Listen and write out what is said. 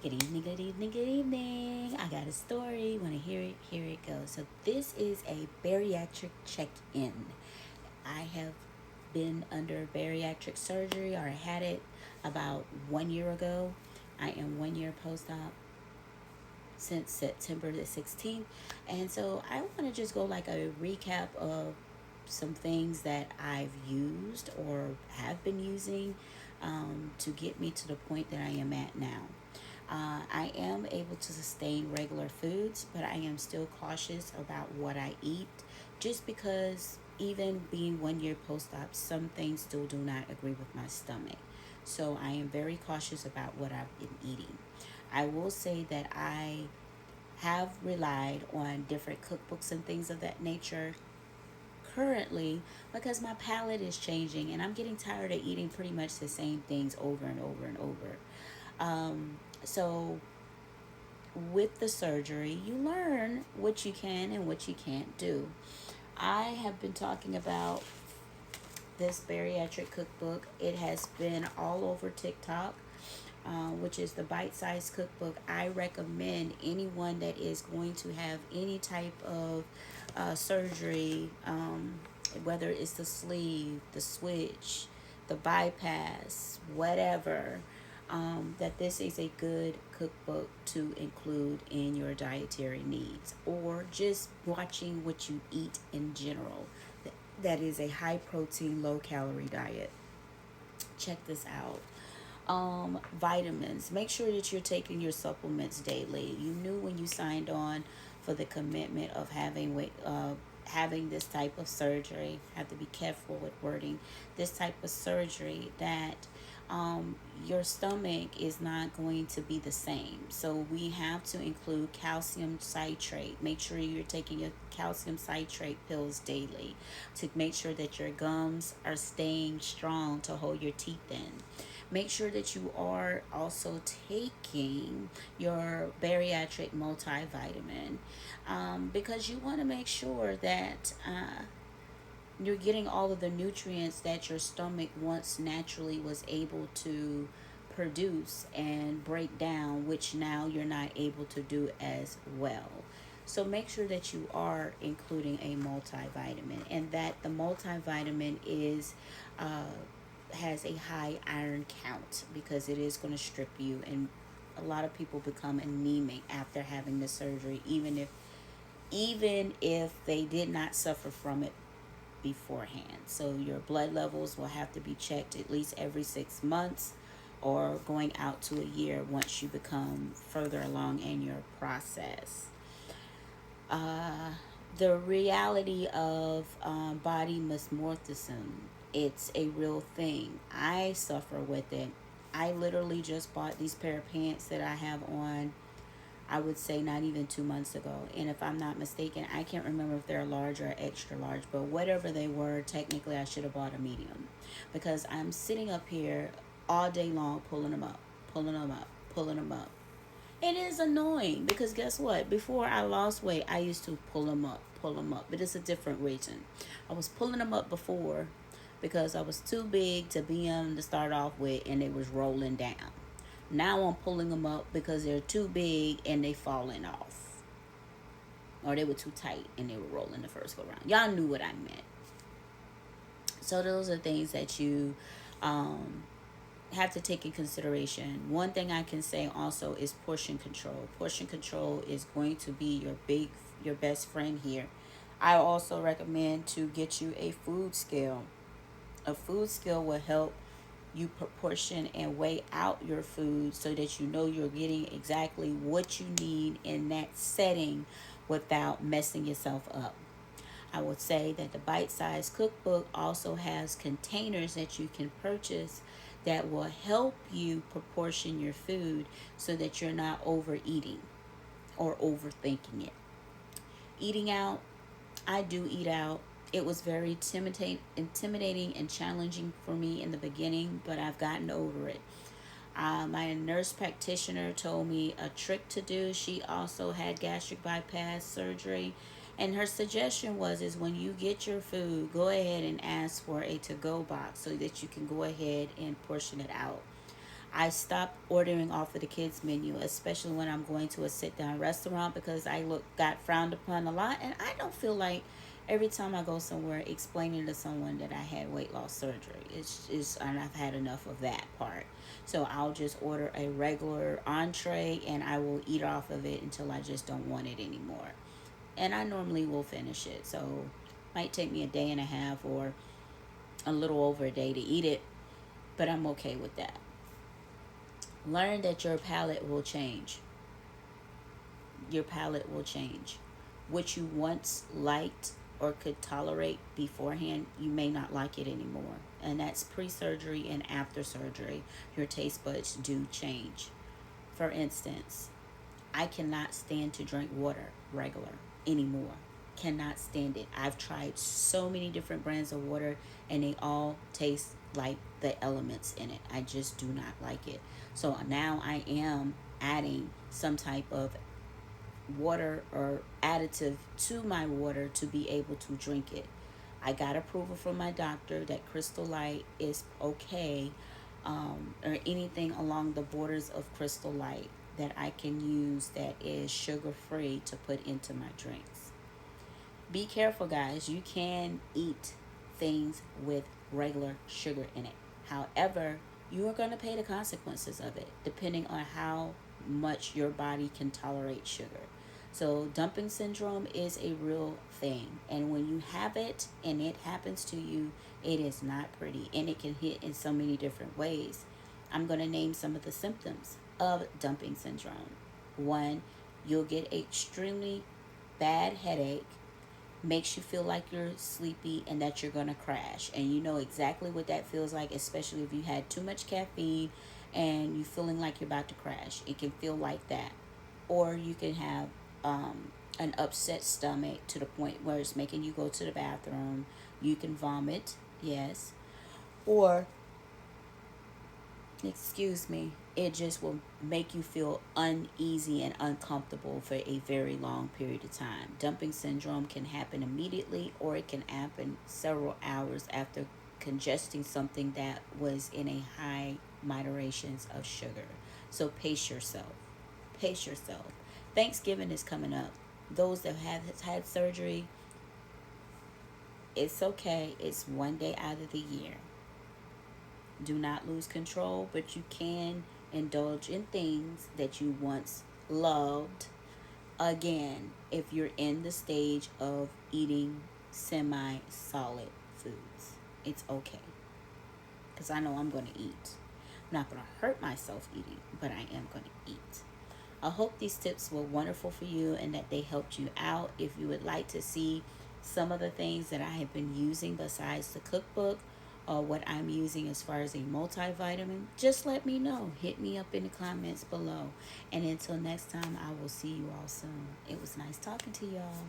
Good evening, good evening, good evening. I got a story. Want to hear it? Here it goes. So, this is a bariatric check in. I have been under bariatric surgery, or I had it about 1 year ago. I am 1 year post op since September the 16th. And so, I want to just go like a recap of some things that I've used or have been using to get me to the point that I am at now. I am able to sustain regular foods, but I am still cautious about what I eat just because even being 1 year post op, some things still do not agree with my stomach. So I am very cautious about what I've been eating. I will say that I have relied on different cookbooks and things of that nature currently because my palate is changing and I'm getting tired of eating pretty much the same things over and over and over. So with the surgery, you learn what you can and what you can't do. I have been talking about this bariatric cookbook. It has been all over TikTok, which is the Bite Size Cookbook. I recommend anyone that is going to have any type of surgery, whether it's the sleeve, the switch, the bypass, whatever, that this is a good cookbook to include in your dietary needs or just watching what you eat in general. That is a high protein, low calorie diet. Check this out. Vitamins. Make sure that you're taking your supplements daily. You knew when you signed on for the commitment of having this type of surgery. Have to be careful with wording. This type of surgery that your stomach is not going to be the same. So we have to include calcium citrate. Make sure you're taking your calcium citrate pills daily to make sure that your gums are staying strong to hold your teeth in. Make sure that you are also taking your bariatric multivitamin because you want to make sure that you're getting all of the nutrients that your stomach once naturally was able to produce and break down, which now you're not able to do as well. So make sure that you are including a multivitamin and that the multivitamin is has a high iron count because it is going to strip you, and a lot of people become anemic after having the surgery even if they did not suffer from it beforehand. So your blood levels will have to be checked at least every 6 months or going out to a year once you become further along in your process. Uh, the reality of body dysmorphism, it's a real thing. I suffer with it. I literally just bought these pair of pants that I have on, I would say not even 2 months ago. And if I'm not mistaken, I can't remember if they're large or extra large, but whatever they were, technically I should have bought a medium because I'm sitting up here all day long pulling them up, pulling them up, pulling them up. It is annoying because guess what? Before I lost weight, I used to pull them up, but it's a different reason. I was pulling them up before because I was too big to be on to start off with and they was rolling down. Now I'm pulling them up because they're too big and they falling off. Or they were too tight and they were rolling the first go round. Y'all knew what I meant. So those are things that you um, have to take in consideration. One thing I can say also is portion control. Portion control is going to be your best friend here. I also recommend to get you a food scale. A food scale will help you proportion and weigh out your food so that you know you're getting exactly what you need in that setting without messing yourself up. I would say that the Bite Size Cookbook also has containers that you can purchase that will help you proportion your food so that you're not overeating or overthinking it. Eating out, I do eat out. It was very intimidating and challenging for me in the beginning, but I've gotten over it. My nurse practitioner told me a trick to do. She also had gastric bypass surgery, and her suggestion was is when you get your food, go ahead and ask for a to-go box so that you can go ahead and portion it out. I stopped ordering off of the kids menu, especially when I'm going to a sit down restaurant, because I got frowned upon a lot, and I don't feel like every time I go somewhere explaining to someone that I had weight loss surgery. And I've had enough of that part. So I'll just order a regular entree and I will eat off of it until I just don't want it anymore. And I normally will finish it. So it might take me a day and a half or a little over a day to eat it, but I'm okay with that. Learn that your palate will change. Your palate will change. What you once liked or could tolerate beforehand, you may not like it anymore. And that's pre surgery and after surgery. Your taste buds do change. For instance, I cannot stand to drink water regular anymore. Cannot stand it. I've tried so many different brands of water and they all taste like the elements in it. I just do not like it. So now I am adding some type of water or additive to my water to be able to drink it. I got approval from my doctor that Crystal Light is okay, or anything along the borders of Crystal Light that I can use that is sugar free to put into my drinks. Be careful, guys. You can eat things with regular sugar in it. However, you are going to pay the consequences of it depending on how much your body can tolerate sugar. So, dumping syndrome is a real thing. And when you have it and it happens to you, it is not pretty. And it can hit in so many different ways. I'm going to name some of the symptoms of dumping syndrome. One, you'll get extremely bad headache, makes you feel like you're sleepy and that you're going to crash. And you know exactly what that feels like, especially if you had too much caffeine and you feeling like you're about to crash. It can feel like that. Or you can have an upset stomach to the point where it's making you go to the bathroom. You can vomit, yes. Or excuse me, it just will make you feel uneasy and uncomfortable for a very long period of time. Dumping syndrome can happen immediately or it can happen several hours after congesting something that was in a high moderations of sugar. So pace yourself. Pace yourself. Thanksgiving is coming up. Those that have had surgery, it's okay. It's one day out of the year. Do not lose control, but you can indulge in things that you once loved again if you're in the stage of eating semi solid foods. It's okay. Because I know I'm going to eat. I'm not going to hurt myself eating, but I am going to eat. I hope these tips were wonderful for you and that they helped you out. If you would like to see some of the things that I have been using besides the cookbook, or what I'm using as far as a multivitamin, just let me know. Hit me up in the comments below. And until next time, I will see you all soon. It was nice talking to y'all.